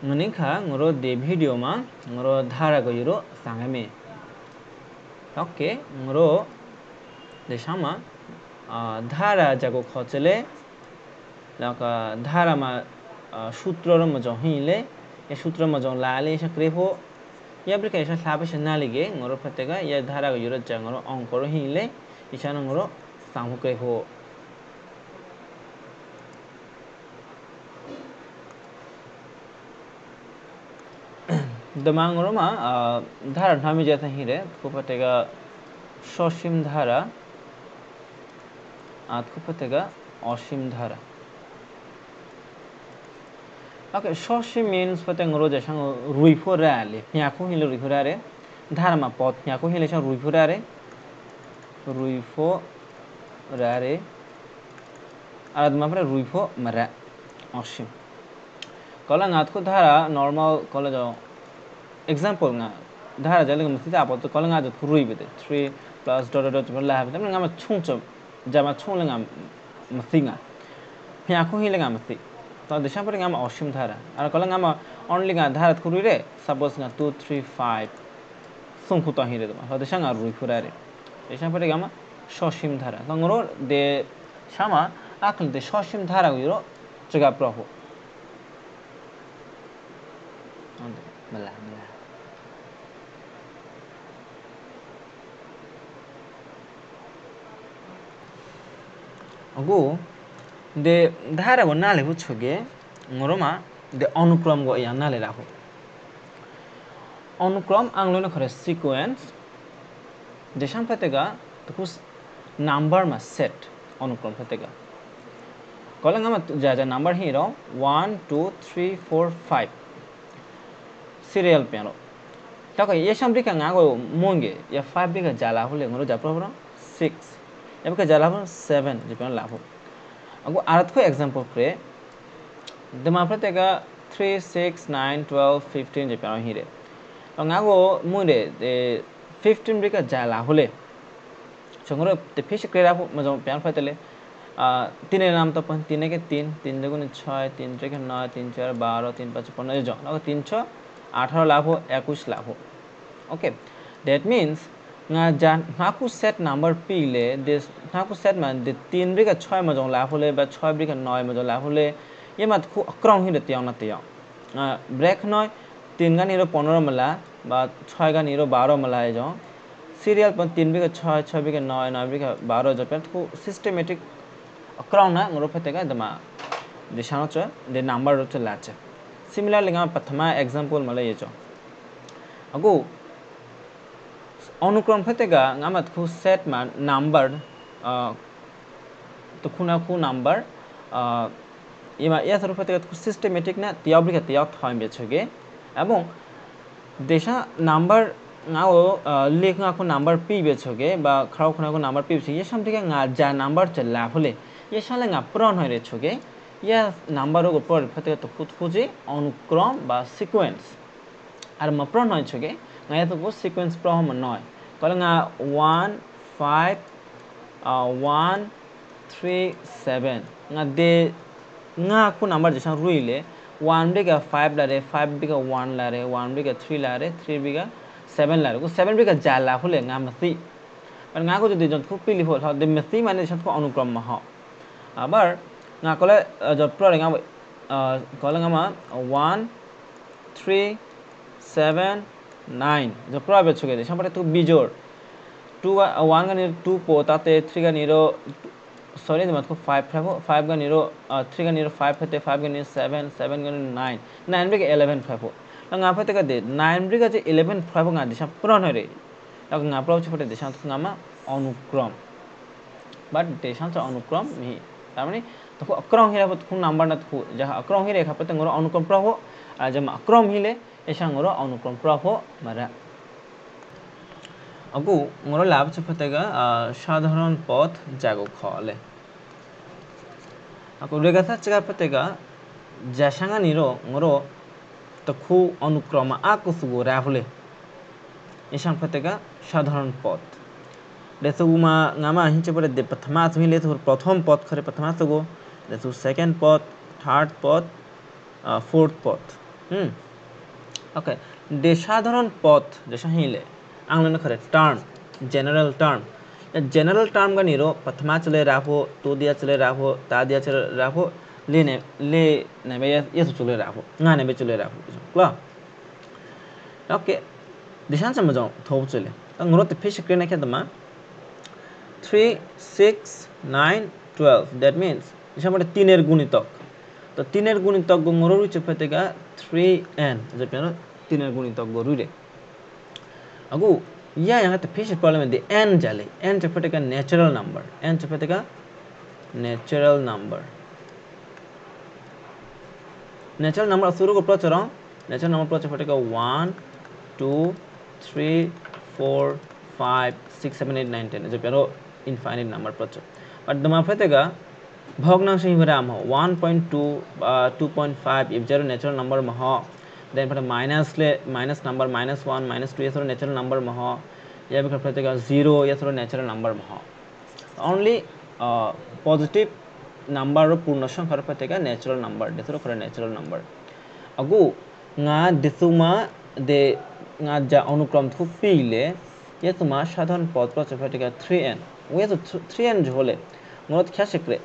ngani ngoro de video ma ngoro dhara go yuro sangame oke ngoro de sama dhara jago khochele laka dhara ma सूत्र म जो हिले या सूत्र म जो लाले सा क्रेफो या ब्रिका ऐसा साबे से नालिगे ngoro फतेगा या धारा go yuro jangoro onkoro हिले isa ngoro samu क्रेफो दमांगरो मा धारा ठामी जैसा हिले को फतेगा शोशिम धारा आत को फतेगा असीम धारा ओके शोशिम means फतेगा ngoro जैसा रुइफो राले याको हिले रुइफो रारे धारा मा पद याको हिले सा रुइफो रारे आद मा पर रुइफो मरा असीम कला ngaत को धारा नॉर्मल कला जो एग्जांपल nga धारा जले मस्ति आप तो कला nga जो रुइ बेते 3 प्लस डॉट डॉट पर ला बेते nga मा छुंच जमा छुंग nga मस्ति nga याको हिले nga मस्ति तो दिशा पर nga मा असीम धारा और कला nga मा ओनली nga धारा को रुइ रे सपोज nga 2 3 5 सुंखु तो हिरे तो दिशा nga रुइ फुरारे दिशा पर nga मा शोशिम धारा तो ngoro de sama akल de शोशिम धारा को yuro जगह प्रभु मला अगो दे धारा को नाले बुझोगे ngoroma दे अनुक्रम को या नाले राखो अनुक्रम आंग्लो खरे सीक्वेंस देशाम फतेगा तो कुछ नंबर में सेट अनुक्रम फतेगा कलंगा में जा नंबर ही रो 1 2 3 4 5 सीरियल पेरो तक ये शब्द का ngako monge ya 5 bi ka jala hole ngoro japro 6 ya ka jala 7 jipan labo ago arat ko example pre dema pratega 3 6 9 12 15 jipan hire ngako mude de 15 bi ka jala hole chongoro te fish krera majo pian fatele तीन नाम तो पन तीन के तीन दुगुने 6 3 के 9 3 4 12 3 5 15 जो ना 3 6 18 लाभ हो 21 लाभ हो okay that means nga jan naku set number p le this naku set man de 3 ri ka 6 ma jong la phole ba 6 ri ka 9 ma jong la phole ye mat khu akrong hi de tiang na tiang break noi 3 ga ni ro 15 ma la ba 6 ga ni ro 12 ma la jo serial pan 3 ri ka 6 6 ri ka 9 9 ri ka 12 jo pan khu systematic akrong na ngoro phetega dama de shano cha de number ro cha la cha similarly nga prathama example mala ye jo ago अनुक्रम फतेगा ngamat khu set man number तो खुना khu number इमा या sir फतेगा khu systematic na tiabri ka tiab thai be choge এবং देशा number ngao लेख nga khu number p be choge ba khrau khuna khu number p ye samthi ka nga ja number challa phole ye shala nga pron hoy re choge या number ro upor फतेगा तो खुद खुजी अनुक्रम ba sequence আর মপ্রন হয় ছগে nga to go sequence prohom noy kala nga 1 5 1 3 7 nga de nga ku number jesa ruile 1 biga 5 lare 5 biga 1 lare 1 biga 3 lare 3 biga 7 lare ko 7 biga jala hole nga masi par nga ko jodi jon ku pili hol ha de masi mane jesa ko अनुक्रम ma ha abar nga kole job pro nga kala nga ma 1 3 7 9 जो problem छुगे दे संपरे तू बिजोर 2 1 का निरो 2 पोताते 3 का निरो sorry मत को 5 का निरो 3 का निरो 5 फते 5 का निरो 7 7 का निरो 9 9 बिग 11 5 लंगा फते का दे 9 बिग 11 5 गा दिशा पुरान रे लंगा प्रॉब्लम छुटे दिशा तो गामा अनुक्रम बट दिशा तो अनुक्रम नहीं तारमाने तो अक्रम हिरा तो नंबर न तो जहां अक्रम हिरे खापते ngoro अनुक्रम प्रहो आ जब अक्रम हिले ऐसा ngoro अनुक्रम प्रहो मरा अगु ngoro लाभ छफतेगा साधारण पद जागो खले अगु रेगाथा चगा फतेगा जासांगा निरो ngoro तखु अनुक्रम आकुसुगो राहुले ऐसा फतेगा साधारण पद देसुमा ngama hinche pore de prathama thile thur prothom पद खरे प्रथमा सुगो देसु सेकंड पद थर्ड पद फोर्थ पद ओके दे साधारण पद जैसा हिले आंग्ल खरे टर्म जनरल टर्म का निरो प्रथमा चले राखो तो दिया चले राखो ता दिया चले राखो ले ने बे ये चले राखो ना ने बे चले राखो क्ला ओके दिशान से मजाओ थो चले अंगरो ते फिश के ने के दमा 3 6 9 12 that means इसा मटे 3 এর গুণিতক তো 3 এর গুণিতক গঙ্গরো রুচে ফেতেগা 3n যে পেনো 3 এর গুণিতক গরুরে আগু या यहाँ तो फिश प्रॉब्लम है n जाले n चफटे का नेचुरल नंबर n चफटे का नेचुरल नंबर शुरू को प्रोच रहा नेचुरल नंबर प्रोच फटे का 1 2 3 4 5 6 7 8 9 10 जो पेरो इनफाइनाइट नंबर प्रोच बट दमा फटे का भग्नांश ही बराम हो 1.2 2.5 if जरो नेचुरल नंबर में हो देन फटे माइनस नंबर -1 -2 ये सरो नेचुरल नंबर में हो या भी फटे का 0 ये सरो नेचुरल नंबर में हो ओनली पॉजिटिव नंबर पूर्ण संख्या फटे का नेचुरल नंबर देसरो करे नेचुरल नंबर अगु nga disuma de nga ja अनुक्रम थु पीले ये तुमा साधारण पद पर फटे का 3n वो तो 3n जो होले मोत क्या सकरे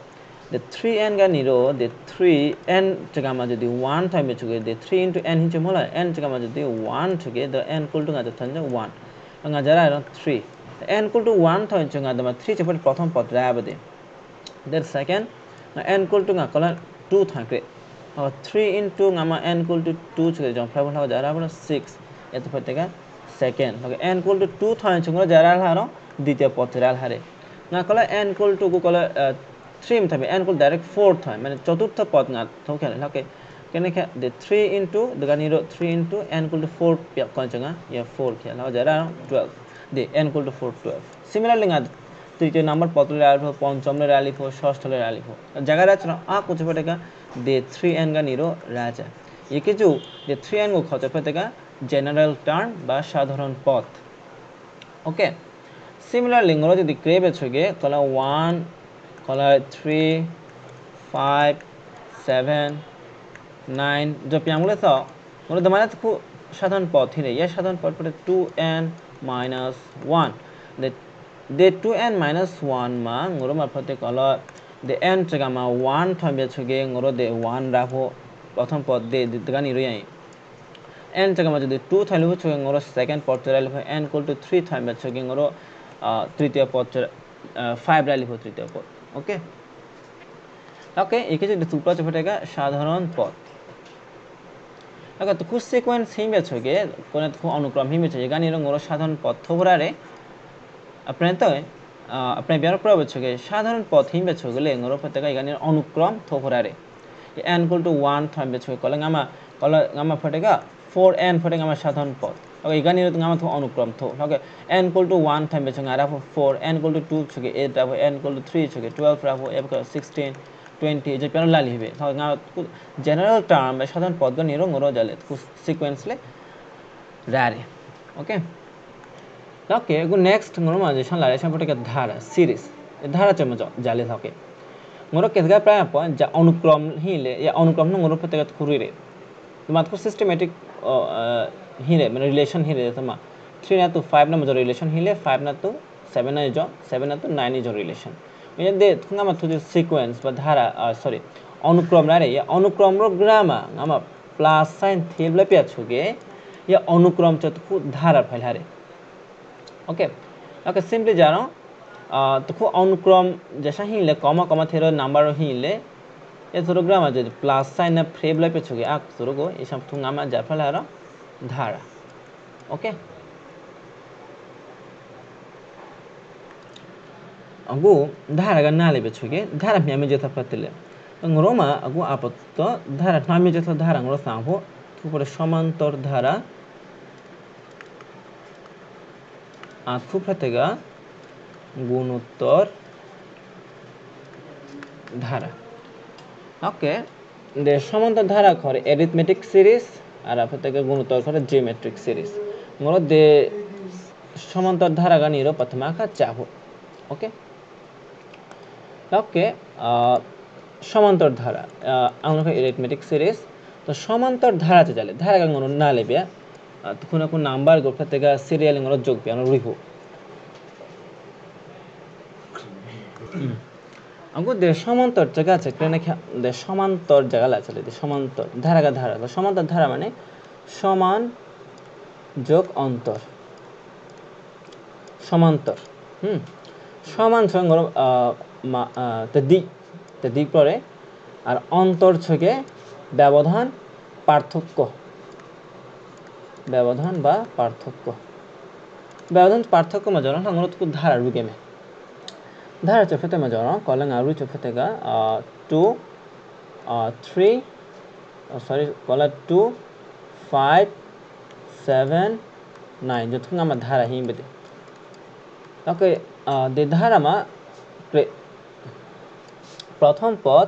the 3n का निरो the 3n जगह में यदि 1 टाइम में चुके the 3 into n हिंचे मोला n जगह में यदि 1 चुके the n equal to nga जथन 1 nga जरा 3 n equal to 1 टाइम चुके nga दमा 3 चपट प्रथम पद राब दे then second n equal to nga कला 2 थाके और 3 into nga ma n equal to 2 चुके जम फाइव हो जरा 6 ये तो फटेगा second okay n equal to 2 थाइन चुके जरा हारो द्वितीय पद राल हारे nga कला n equal to को कला 3 में थाबे n equal डायरेक्ट 4 थाइन माने चतुर्थ पद nga थौ खेले ओके केने के the 3 into दगानिरो 3 into n equal to 4 कौन चंगा ये 4 खेला हो जरा 12 the n equal to 4 12 similarly nga तृतीय नंबर पत्र रालिफो पंचम ले रालिफो षष्ठ ले रालिफो जगह रचना आ कुछ फटेगा दे 3n का निरो राजा ये के जो दे 3n को खच फटेगा जनरल टर्म बा साधारण पद ओके सिमिलरली ngoro যদি ক্রেবে ছগে কলা 1 कला 3 5 7 9 जो प्यांगले तो ngoro दमाने तो साधारण पद ही रे ये साधारण पद पर 2n - 1 the 2n - 1 मा ngoro मा फते कला the n जगह मा 1 थामे छगे ngoro the 1 राखो प्रथम पद दे दगानी रो यही n जगह मा जदि 2 थाले हो छगे ngoro सेकंड पद चराले n equal to 3 थामे छगे ngoro तृतीय पद 5 राली हो तृतीय पद ओके ओके एके जो सुप्रा फटेगा साधारण पद अगर तो कुछ सीक्वेंस ही में छगे कोने तो अनुक्रम ही में छगे गानी ngoro साधारण पद थोबरा रे अपने तो अपने ब्यार प्रभाव छगे साधारण पद ही में छगले ngoro फतेगा गानी अनुक्रम थोबरा रे n equal to 1 थाम में छगे कला गामा फटेगा 4n फटेगा गामा साधारण पद ओके गानी गामा थो अनुक्रम थो ओके n equal to 1 थाम में छगे राफो 4 n equal to 2 छगे 8 राफो n equal to 3 छगे 12 राफो f 16 20 जो पेन लाली हिबे तो गा जनरल टर्म में साधारण पद का निरो ngoro जाले कुछ सीक्वेंस ले रारे okay okay go next ngoro मा जेसन लाले संपटे का धारा सीरीज धारा चम जाले थके ngoro केसगा प्राय अपन जा अनुक्रम ही ले या अनुक्रम न ngoro पते का खुरी रे तो मात को सिस्टमैटिक ही रे माने रिलेशन ही रे तमा 3 ना तो 5 ना मजो रिलेशन ही ले 5 ना तो 7 ना जो 7 ना तो 9 जो रिलेशन ये दे थंगा मा थुजे सीक्वेंस बा धारा सॉरी अनुक्रम रे या अनुक्रम रो ग्रामा गामा प्लस साइन थेबले पे छुगे या अनुक्रम च तो धारा फैलारे ओके ओके सिंपली जा रहा हूं तो को अनुक्रम जैसा ही ले कॉमा कॉमा थेरो नंबर ही ले ये थोरो ग्रामा जो प्लस साइन ना थेबले पे छुगे आ थोरो को ये सब थुंगा मा जा फैलारा धारा ओके अगु धारा का नाले बेछुगे धारा म्यामे जेथा पतले ngoroma agu apatto धारा नामे जेथा धारा ngoro साहो थुपरे समांतर धारा आथु फतेगा गुणोत्तर धारा ओके दे समांतर धारा खरे अरिथमेटिक सीरीज और फतेगा गुणोत्तर खरे जियोमेट्रिक सीरीज ngoro de समांतर धारा का निरो प्रथमा का चाहो ओके ओके समांतर धारा আমরা अरिथमेटिक सीरीज तो समांतर धारा चले धारा का ngoro na le bia tukuna ku number go phatega serial ngoro jog bia no riho anggo de समांतर जगह আছে কেন কি de समांतर জায়গা আছে de समांतर धारा का धारा तो समांतर धारा माने समान যোগ অন্তর समांतर समान संग दिक परे और अंतर छके व्यवधान पार्थक्य व्यवधान बा पार्थक्य व्यवधान पार्थक्य में जरा हम लोग धारा रुके में धारा चफते में जरा कॉलम आरु चफते का 2 3 सॉरी कॉलम 2 5 7 9 जो थुंगा में धारा ही बेटे ओके दे धारा में प्रथम पद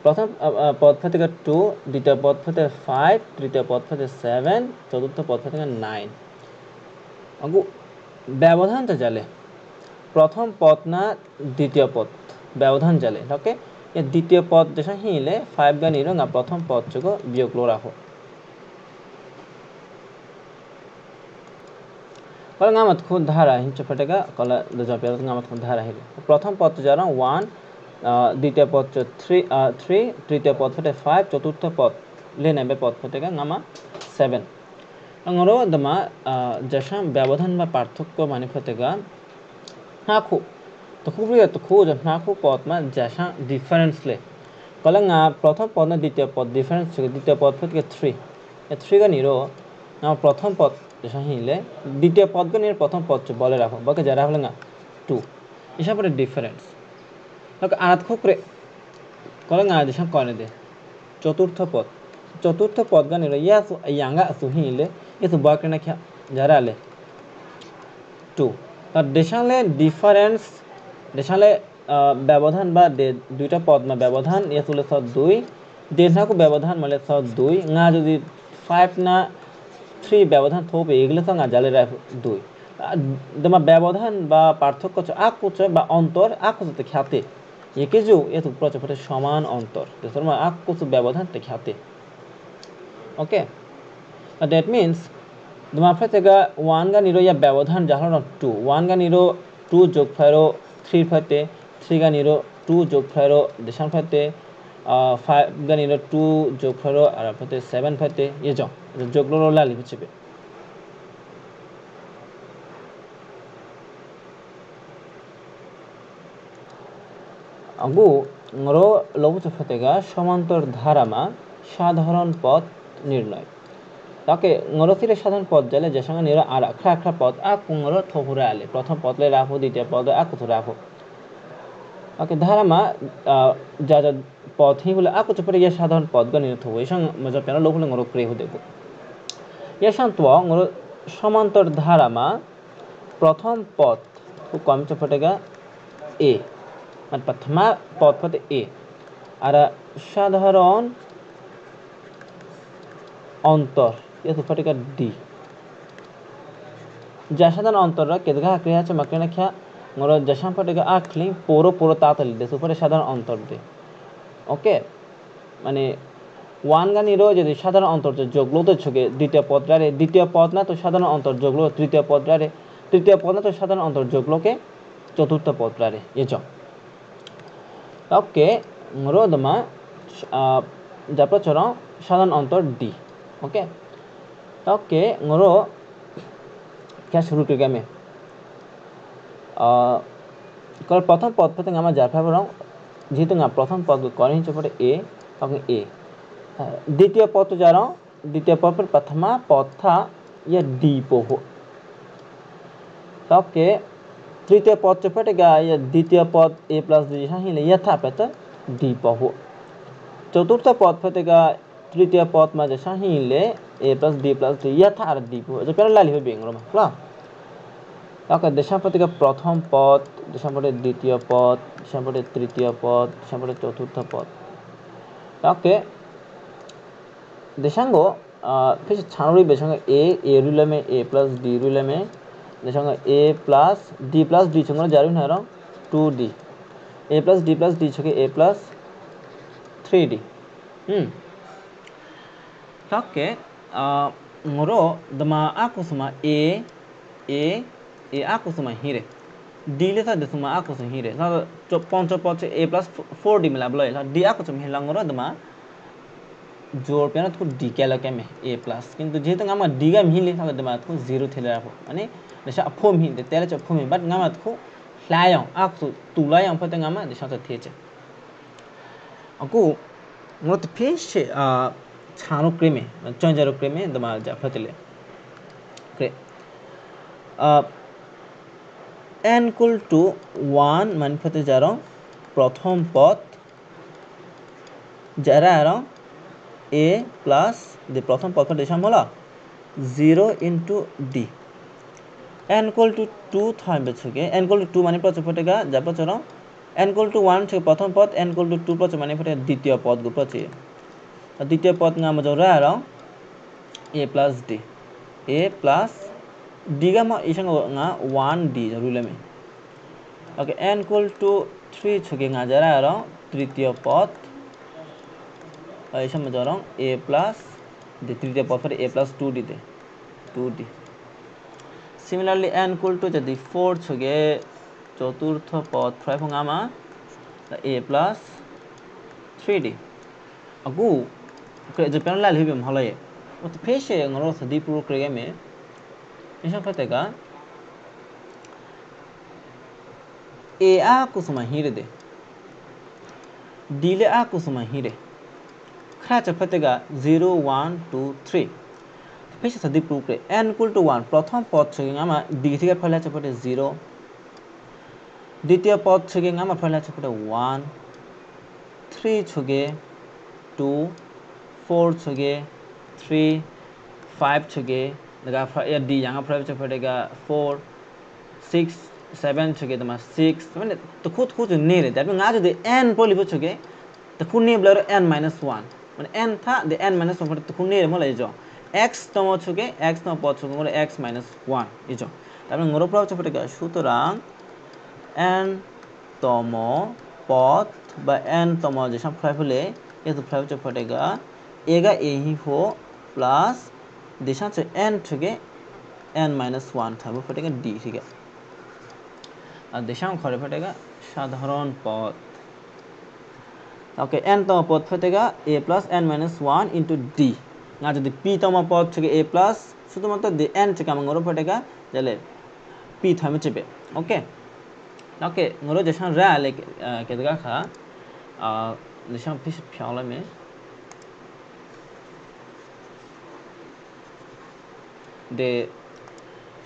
फते का 2 द्वितीय पद फते 5 तृतीय पद फते 7 चतुर्थ पद फते का 9 अगु व्यवधान तो चले प्रथम पद ना द्वितीय पद व्यवधान चले ओके ये द्वितीय पद जैसा ही ले 5 का निरो ना प्रथम पद चको वियोग लो राखो कल ngamat खुद धारा हिंच फटेगा कल दजा पेर ngamat खुद धारा है प्रथम पद जा रहा 1 द्वितीय पद 3 तृतीय पद फटे 5 चतुर्थ पद लेने बे पद फटेगा ngaमा 7 अंगरो दमा जैसा व्यवधान बा पार्थक्य माने फटेगा नाखु तो खूब तो खूब नाखु पद में जैसा डिफरेंस ले कल प्रथम पद ना द्वितीय पद डिफरेंस द्वितीय पद फटेगा 3 ये 3 का निरो ना प्रथम पद जैसा ही ले द्वितीय पद का निरो प्रथम पद चो बोले राखो बाकी जरा हलंगा 2 इसा पर डिफरेंस ओके आरात खुकरे कलंग आज जैसा कौन दे चतुर्थ पद का निरो या सु यांगा सु ही ले ये सु बाकी ना क्या जरा ले 2 तो देशाले डिफरेंस देशाले व्यवधान बा दे दुईटा पद में व्यवधान ये सुले 2 देशा को व्यवधान मले 2 ना जो 5 ना 3 व्यवधान थोपे एगले तो ना जाले रहा 2 दमा व्यवधान बा पार्थक्य च आकुच बा अंतर आकुच ते ख्याते ये के जो ये तो प्रचपटे समान अंतर देशर में आकुच व्यवधान ते ख्याते ओके दैट मींस दमा फतेगा 1 का निरो या व्यवधान जाहलो 2 1 का निरो 2 जोग फेरो 3 फते 3 का निरो 2 जोग फेरो देशान फते 5 का निरो 2 जोग फेरो और फते 7 फते ये जो जोग लो लाली बिचबे अगु ngoro lobu chafetega समांतर धारा में साधारण पद निर्णय ताके ngoro सिरे साधारण पद जले जैसा निरो आरा खा पद आ ngoro थोपुरा आले प्रथम पद ले राखो द्वितीय पद आ कुछ राखो ओके धारा में जा पद ही बोले आ कुछ पर ये साधारण पद का निरो थो ऐसा मजा पेना लोग ngoro क्रे हो देखो ये शांतवा ngoro समांतर धारा में प्रथम पद को कम चफटेगा ए प्रथम पद फते ए और साधारण अंतर ये तो फटेगा डी जा साधारण अंतर रा केदगा क्रिया च मकने क्या ngoro जैसा फटेगा आखली पोरो तातली दे सुपर साधारण अंतर दे ओके माने 1 का निरो यदि साधारण अंतर जोगलो तो छके द्वितीय पद रे द्वितीय पद ना तो साधारण अंतर जोगलो तृतीय पद रे तृतीय पद ना तो साधारण अंतर जोगलो के चतुर्थ पद रे ये जो okay ngoro dama japra chora साधारण अंतर डी ओके ओके ngoro क्या शुरू करेगा मैं कल प्रथम पद पे तंग आमा जाफा बरं जी तंग प्रथम पद को करें चपटे ए ओके ए द्वितीय पद तो जा रहा हूँ द्वितीय पद पर प्रथम पद था ये डी पोहो ओके तृतीय पद चपटेगा ये द्वितीय पद ए प्लस डी जैसा ही ले यथा पे तो डी पहो चतुर्थ पद फतेगा तृतीय पद में जैसा ही ले ए प्लस डी यथा डी पहो जो पहले लाली हो बेंगरो में क्ला ओके देशा फतेगा प्रथम पद देशा पटे द्वितीय पद देशा पटे तृतीय पद देशा पटे चतुर्थ पद ओके देशांगो फिर छानोरी बेचंगा ए रूले में ए प्लस डी रूले में देशांगा ए प्लस डी चंगा जारू ना रहा 2d ए प्लस डी छके ए plus 3d Oke, ngoro dama aku suma a aku suma hire. D le sa de suma aku suma hire. Sa poncho poche a plus 4d मिला बोला है d aku suma hilang ngoro dama जोर पे ना तो d क्या लगे में a plus किंतु जेतो ngaमा d ga मिले सा दमा तो 0 थेले राखो माने देशा अफोम हिंदे तेरे च अफोम बट ngaमा तो लायong aku tulayong pate ngama देशा तो थेचे aku ngoro तो फेस छानो क्रेमे चंजरो क्रेमे दमा जा फतले ओके n equal to 1 मान फते जा रहा प्रथम पद जरा रहा a plus the प्रथम पद फते Shamla 0 into d n equal to 2 था बचोगे n equal to 2 माने प्रथम फटेगा जा बचरा n equal to 1 छे प्रथम पद n equal to 2 प्रथम माने फटे द्वितीय पद को पचे द्वितीय पद nga मजरा रहा a plus d a plus d का मा इसंग nga 1d रूल में ओके n equal to 3 छके nga जरा रहा तृतीय पद ऐसा मजरा a plus d तृतीय पद पर a plus 2d they 2d similarly n equal to यदि 4 छके चतुर्थ पद फ्राई फंगा मा a plus 3d अगु जो पेन लाल हिबे महलाय वो तो फेशे ngoro sa di pro krege me isha fatega a a kusuma hire de d le a kusuma hire kha cha fatega 0 1 2 3 face सदी prove करे n equal to 1 प्रथम पद छगे ngama d থেকে ফলা চপটে 0 দ্বিতীয় পদ ছগে ngama ফলা চপটে 1 3 ছগে 2 4 छगे 3 5 छगे लगा या d यहां पर चपटेगा 4 6 7 छगे तमा 6 माने तो खुद ने रे दैट nga जो n पोली छगे तो खुद ने ब्लर n - 1 माने n था the n - 1 पर तो खुद ने मलाई जो x तम छगे x तम पद छगे ngoro x - 1 इजो तारपरे ngoro प्रभाव चपटेगा সুতরাং n तम पद বা n तम जे सब फ्राई फले ये तो फ्राई चपटेगा एगा ए ही हो प्लस दिशा से n छगे n - 1 था वो फटेगा d ठीक है और दिशा में खड़े फटेगा साधारण पद ओके n तम पद फटेगा a plus n - 1 into d ना जो p तम पद छगे a plus শুধুমাত্র d n छके ngoro फटेगा जले p थामे चेबे ओके ओके ngoro जैसा रा ले के दगा खा दिशा फिश फ्याला में the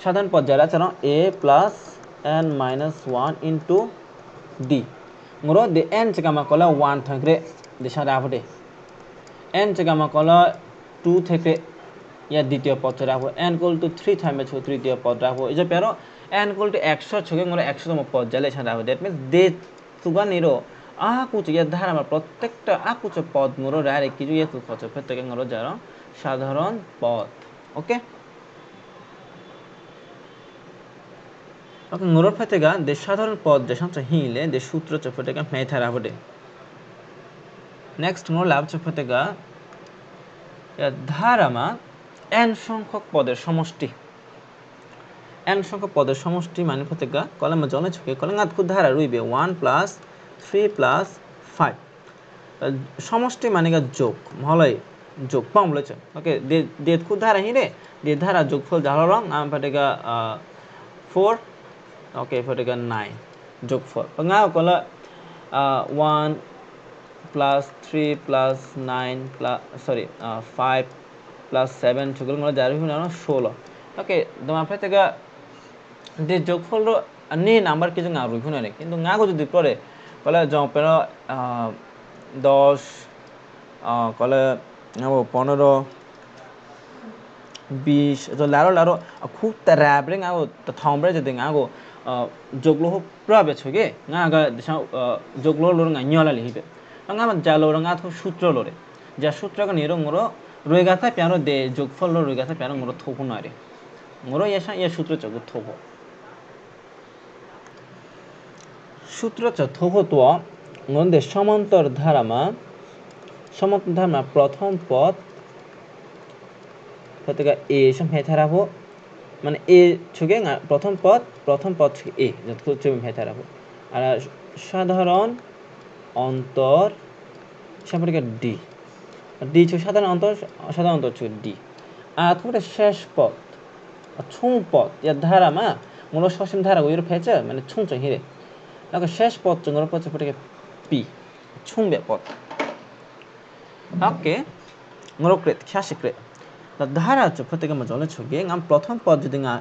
साधारण पद जरा चलो a plus n minus 1 into d ngoro the n चकामा कला 1 थंगरे दिशा राफटे n चकामा कला 2 थेके या द्वितीय पद राखो n equal to 3 थामे छ तृतीय पद राखो इज पेरो n equal to 100 छके ngoro 100 तम पद जले छ राखो दैट मींस दे सुगा निरो आकुच या धारामा प्रत्येकटा आकुच पद ngoro रारे किजु ये तो खच फतेके ngoro जरा साधारण पद ओके ओके ngoro फतेगा दे साधारण पद जे संच हिले दे सूत्र च फतेगा मैथा राबडे नेक्स्ट ngoro लाभ च फतेगा या धारामा n संख्यक पदेर समष्टि n संख्यक पदेर समष्टि माने फतेगा कलम जने छके कलंगात को धारा रइबे 1 plus 3 plus 5 समष्टि मानेगा जोग महलै जोग पाउमले छ ओके दे को धारा हिरे दे धारा जोगफल जालरं आम फतेगा 4 ओके फटेगा 9 जोगफल पंगा कला 1 plus 3 plus 9 plus 5 plus 7 Chhagal मला जारी हुना 16 ओके दमा फतेगा दे जोगफल रो अन्य नंबर के जंगा रु हुना रे किंतु गागो जदि परे कला जो पेरो 10 कला अब 15 20 जो लारो खूब तराबरे गागो त थंबरे जदि गागो जोगलो प्राबे छगे गागा दिशा जोगलो लोर nga nyola lihibe nga ma jalo nga tho sutro lore ja sutra ka niro ngoro roigata piano de jogfol lo roigata piano ngoro thopu nare ngoro yesa ya sutra chogu thopo sutra च thopo to ngonde samantar dharama प्रथम पद ফতেকা এ সমহে থারাবো মানে এ ছুগে প্রথম পদ ছুগে এ যত চুম হে থারাবো আর সাধারণ অন্তর সম্পর্কে ডি ছুগে সাধারণ অন্তর ছুগে ডি আর তোমাদের শেষ পদ ছুং পদ ইয়া ধারা মা মূল সসীম ধারা ওইর ফেছে মানে ছুং চ হিরেแล้วก็শেষ পদ জঙ্গল পদ ছুগে পি ছুংবে পদ oke ngorokret খ্যাশিক্রে ধারা চুপতিকে মজলে ছুগে ngam প্রথম পদ যদি ngা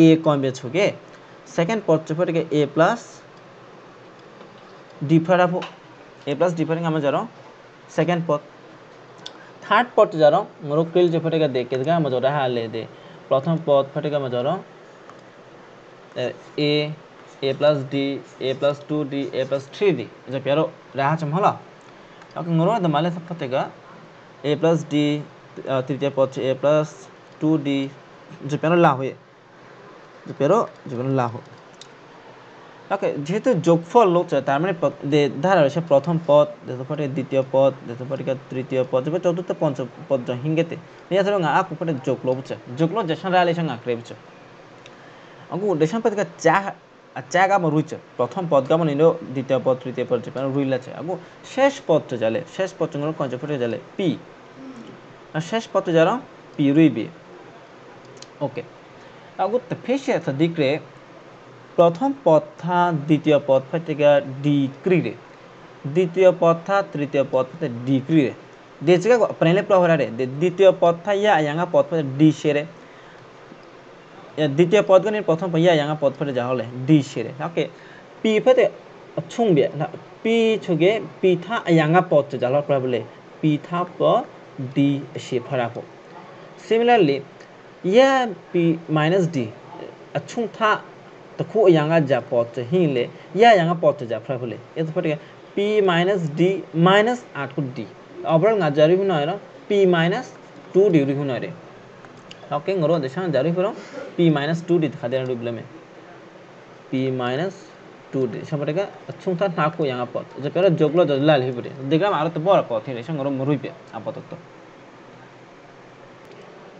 a কমবে ছুগে সেকেন্ড পদ চুপতিকে a plus d ফরাবো a plus d foreign আমরা জানো সেকেন্ড পদ থার্ড পদ জানো ngorokil চুপতিকে দেখে গা মজরা হালে দে প্রথম পদ ফটিকে মজরা a plus d a plus 2d a plus 3d যে পেরো রাহা চম হলা oke ngoro দ মালে ফটিকে a plus d তৃতীয় পদ a plus 2d যে পেরো লা হয়ে যে পেরো জীবন লা হো ওকে যেহেতু যোগফল লোচা তার মানে ধারা রয়েছে প্রথম পদ পরে দ্বিতীয় পদ পরে তৃতীয় পদ চতুর্থ পঞ্চম পদ হিঙ্গেতে নিয়ে ধরো আক উপরে যোগলো বুঝছে যোগলো যেসন রালে সঙ্গে আঁকড়ে বুঝছে আগু দেশন পদ চা গামো রুইছে প্রথম পদ গামো নিলো দ্বিতীয় পদ তৃতীয় পদ চেপে রুইলাছে আগু শেষ পদটা জালে শেষ পদ চঙ্গল কঞ্চ ফুটে জালে পি আর শেষ পদটা যারা পি রুইবি ওকে আগু ফেসে একটা দিকরে প্রথম পদ থা দ্বিতীয় পদ থেকে ডিক্রিরে দ্বিতীয় পদ থা তৃতীয় পদ থেকে ডিক্রিরে देचगा पहले प्रहरा रे द्वितीय पद था या यांगा पद पर डी शेरे द्वितीय पद गनि प्रथम या यांगा पद पर जाहले डी शेरे ओके पी फते छुंबे पी छुगे पी था यांगा पद जाहल प्रबले पी था प डी शे फराको सिमिलरली या पी माइनस डी छुं था तो खु यांगा जा पद हिले या यांगा पद जा प्रबले ये तो फटे पी माइनस डी माइनस आठ D overall nga jari huno ero p minus 2 d ri huno re oke ngoro desha jari huro p minus 2 d khade na rubleme p minus 2 d sabarega chungta na ko yang apot je pero joglo jodlal hibure degram aro to bor pot hire sangoro moruipe apotot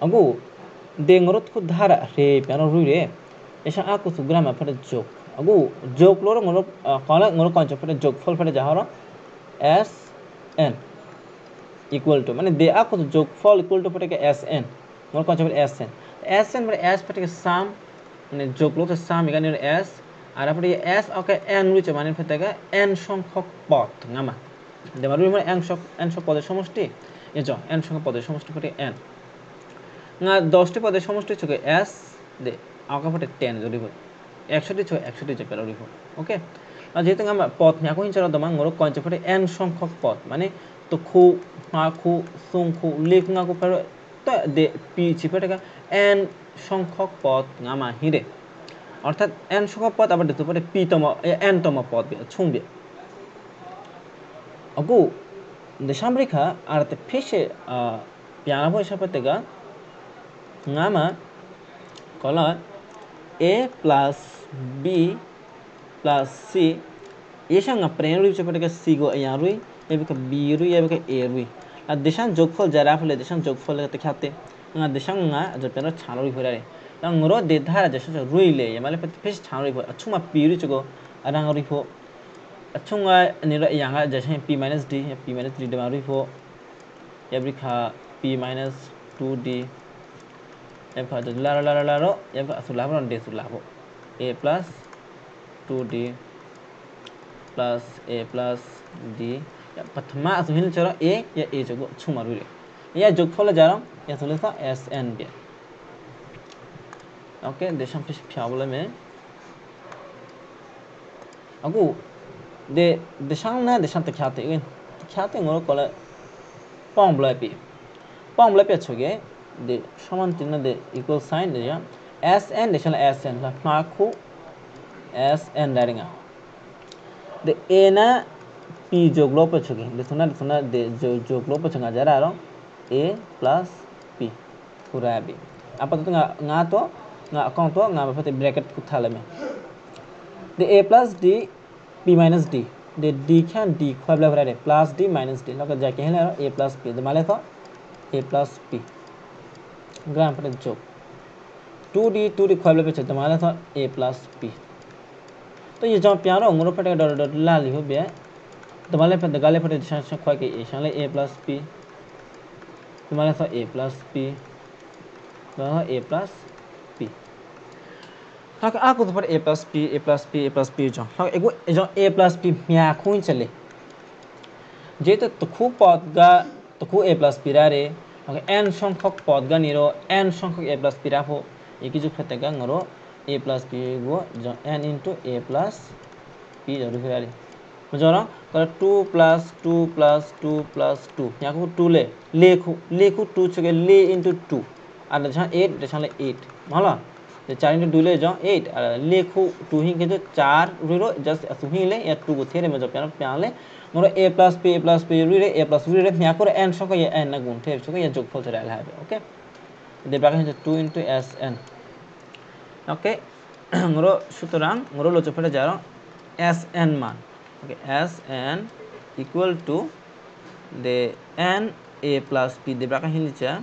agu de ngoro ko dhara re pero rui re esa aku sugrama pare jog agu jog loro ngoro kala ngoro concept pare jog fol pare jaharo s n equal to মানে দে up যোগফল equal to পড়ে SN মোর concept SN SN মানে S পড়ে সাম মানে যোগলোক সাম এখানে S আর আপনি S ওকে N রয়েছে মানে পড়ে এন সংখ্যক পদ গামা দেমার মানে এন সংখ্যক পদের সমষ্টি এই যে এন সংখ্যক পদের সমষ্টি পড়ে এন না 10টি পদের সমষ্টি ছকে এস দে আকা পড়ে 10 যদি হয় 100টি ছয় 100টি যে পেরো লিখো ওকে আর যেহেতু আমরা পদ নিয়া কইন চরা দমা মোর কনসেপ্ট পড়ে এন সংখ্যক পদ মানে तो खु खु सुं खु लिख को पर तो दे पी चिपेटका एन সংখ্যক পদ গামা হিরে অর্থাৎ এন সংখ্যক পদ আবার দিতে পারে পি তম এন তম পদ ছুঁবে আগু দেশামরিখা আর তে ফেসে পিয়ানা বই সাপতেগা গামা কলা a plus b plus c এসঙ্গা প্রেন রুই চিপেটকা c গো ইয়া রুই এবিকা বি রুই এবিকা এ রুই আর দেশান যোগফল যারা ফলে দেশান যোগফল তে খাতে nga দেশাং nga जो पेनो छानोरी होरारे तंग रो दे धारा जसो रुइले यमाले फेस छानोरी हो अछुमा पी रु चगो अरांग रि हो अछुंगा निरा यांगा जसे p - d p - 3 दमा रि हो एब्रिखा p - 2d एब्रिखा ज ला ला ला रो एब्रिखा सुलाबो दे सुलाबो a plus 2d plus a plus d प्रथमा असहिल चरा a या a जगो छुमा रुइले या যোগফল जारा या चले था SN बे ओके देशम फिश फ्यावले में अगु दे देशांग ना देशांग ते ख्याते ngoro kole pong blapi choge de समान चिन्ह दे इक्वल साइन दे या SN देशल SN ला माखु SN दारिंगा दे a ना p जोगलो पे छोगे देसना दे जोगलो पे छंगा जरा रो a plus p पूरा b apa तो nga तो nga अकाउंट तो nga बफते ब्रैकेट कुथाले में the a plus d p minus d the d can d खबला भरा रे plus d minus d लगा जाके है a plus p तो माले तो a plus p ग्राम पर जोग 2d खोल पे चलते माला था a प्लस p तो ये जब प्यारो अंगरों पर डॉट डॉट लाल हो गया तुम्हारे पर दगाले पर दिशा से खोल के a Saleh a plus p तुम्हारे था a प्लस p तुम्हारा a प्लस p तो aku tu पर a plus p जो तो एगो जो a plus p मिया खून चले जे तो खूब पद गा तो खूब a plus p रे n संख्यक पद गा निरो n संख्यक a plus p राहो एक जो फते गा ngरो a plus p गो जो n into a plus p जो रुफे रे मजोरा कर 2 plus 2 plus 2 plus 2 यहाँ को 2 लेखु 2 चुके ले into 2 और जहाँ 8 जहाँ 8 माला 4 into 2 ले जाओ 8 और लेखु 2 ही के जो 4 रुरो जस्ट सुही ले या 2 को थे रे मजो प्याले मोर a plus p रुरे a plus रुरे यहाँ को n सो का ये n ना गुण थे सो ये जोगफल से रहला है ओके दे बाकी है 2 into sn ओके मोर সুতরাং मोर लो चपड़े जा रहा sn मान okay sn equal to the n a plus p दे बाकी हिल चा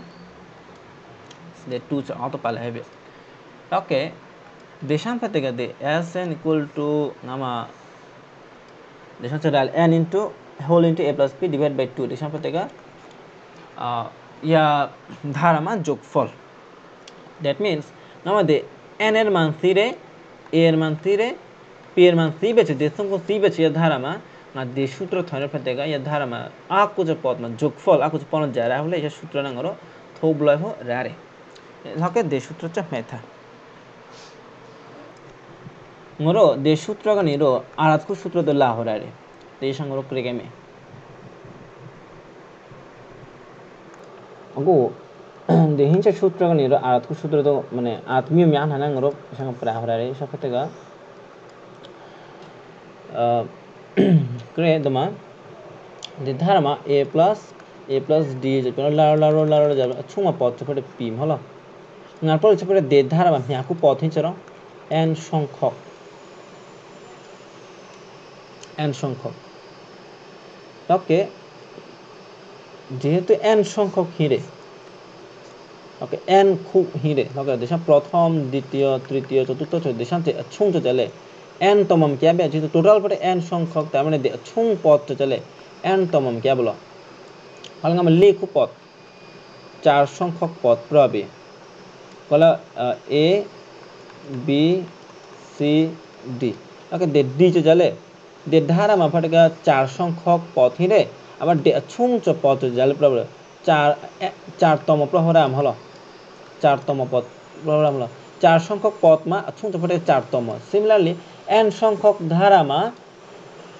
दे 2 चा ऑटो पाले है ओके देशां पते का दे sn equal to नामा देशां चला n into whole into a plus p divided by 2 देशां पते का या धारा मान जोगफल that means नामा दे n एर मान 3 रे a एर मान 3 रे p एर मान 3 बेचे देशों को 3 बेचे या धारा मा ना दे सूत्र थोने पते का या धारा मा आपको जो पद में जोगफल आपको जो पद जा रहा है ये सूत्र ना करो थोबला हो रारे लके दे सूत्र च मेथा ngoro de sutra ga niro arat ku sutra de la horare te sangoro krege me ago de hincha sutra ga niro arat ku sutra do mane atmiyo myan hana ngoro sang pra horare sakate ga kre dama de dharma a plus d je pero la ja chuma pod chapade p holo ngar por chapade de dharma nyaku pod hincharo n সংখ্যক n সংখ্যক ওকে যেহেতু n সংখ্যক হিরে ওকে n খুব হিরে ওকে দেশা প্রথম দ্বিতীয় তৃতীয় চতুর্থ দেশা ছুং চলে n তমম क्या बे যেহেতু টোটাল পড়ে n সংখ্যক তার মানে ছুং পদ চলে n তমম क्या বলো তাহলে আমরা লেখু পদ চার সংখ্যক পদ প্রবে কলা a b c d okay d চলে दे धारा मा फटका 4 संख्यक पद हिरे आबार छुं च पद जाले प्रबल 4 तम प्रहराम हलो 4 तम पद प्रहराम हलो 4 संख्यक पद मा छुं च फटका 4 तम सिमिलरली n संख्यक धारा मा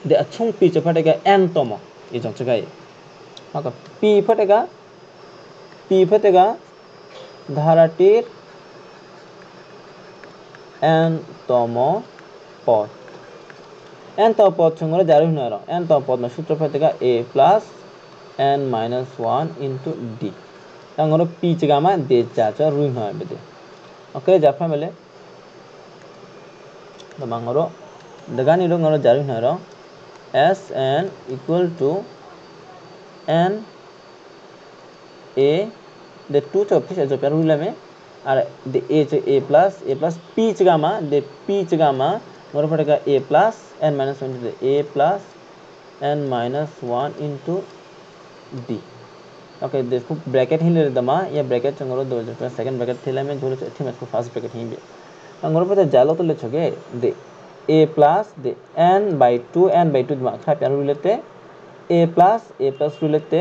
दे छुं पी च फटका n तम ये जंच गाय ओके p फटका धाराটির n तम पद n तम पद संगे जारी हुनारो n तम पद में सूत्र फटेगा a plus n minus 1 into d तंगरो p जगह में दे चाचा रुई हुआ बेदे ओके जा फैमिली तो मंगरो दगानी रो ngoro जारी हुनारो s n equal to n a the two to fish जो पर रुला में और the a plus p जगह में the p जगह में ngoro फटेगा a plus n minus 1 into a plus n minus 1 into d okay देखो ब्रैकेट ही ले दमा या ब्रैकेट चंगरो दो जो सेकंड ब्रैकेट थेला में झोले थी मैं इसको फर्स्ट ब्रैकेट ही भी अंगरो पता जालो तो ले छगे दे a plus they n by 2 दमा खा प्यार लेते a plus लेते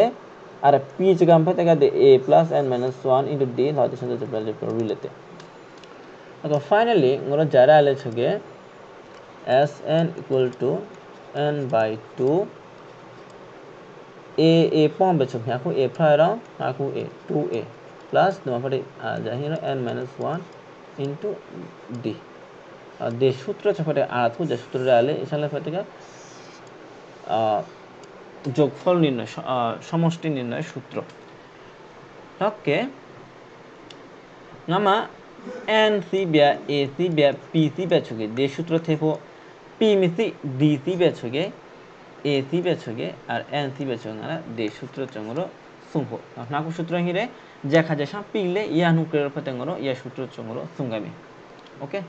और p जगह पे तक दे a plus n minus 1 into d ना दिशा से प्यार लेते तो फाइनली ngoro जरा ले छगे Sn equal to n by 2 a पॉम बेचो यहाँ को a फ्रायरा यहाँ को a 2a प्लस दो पर जाहिर n minus 1 into d दे सूत्र छपटे आठ को सूत्र डाले इसलिए फटेगा যোগফল নির্ণয় সমষ্টি নির্ণয় সূত্র ওকে नामा n c बिया a c बिया p c बेचोगे दे सूत्र थे वो p में से d c बेचोगे a c बेचोगे और n c बेचोगे ना दे सूत्र चंगरो sungho naku sutro hire jekha jesa pingle ia nukler patengoro ia sutro chongoro sungami. Oke.